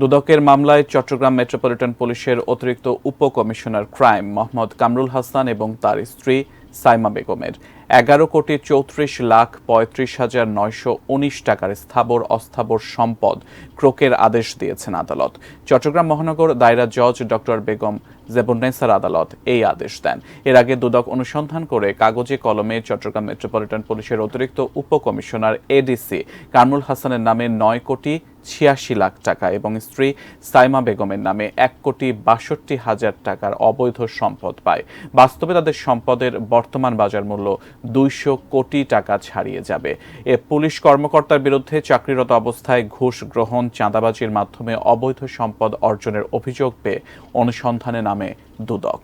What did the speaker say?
দুদকের মামলায় চট্টগ্রাম মেট্রোপলিটন পুলিশের অতিরিক্ত উপকমিশনার ক্রাইম মোহাম্মদ কামরুল হাসান এবং তার স্ত্রী সাইমা বেগমের 11,34,35,919 টাকার স্থাবর অস্থাবর সম্পদ ক্রোকের আদেশ দিয়েছেন আদালত। চট্টগ্রাম মহানগর দায়রা জজ ডক্টর বেগম জেবুন্নেসার আদালত এই আদেশ দেন। এর আগে দুদক অনুসন্ধান করে কাগজে কলমে চট্টগ্রাম মেট্রোপলিটন পুলিশের অতিরিক্ত উপকমিশনার এডিসি কামরুল হাসানের নামে 9,86,00,000 টাকা এবং স্ত্রী সাইমা বেগমের নামে 1,62,00,000 টাকার অবৈধ সম্পদ পায়। বাস্তবে তাদের সম্পদের বর্তমান বাজার মূল্য 200 কোটি টাকা ছাড়িয়ে যাবে। এ পুলিশ কর্মকর্তার বিরুদ্ধে চাকরিরত অবস্থায় ঘুষ গ্রহণ, চাঁদাবাজির মাধ্যমে অবৈধ সম্পদ অর্জনের অভিযোগ পেয়ে অনুসন্ধানে নামে দুদক।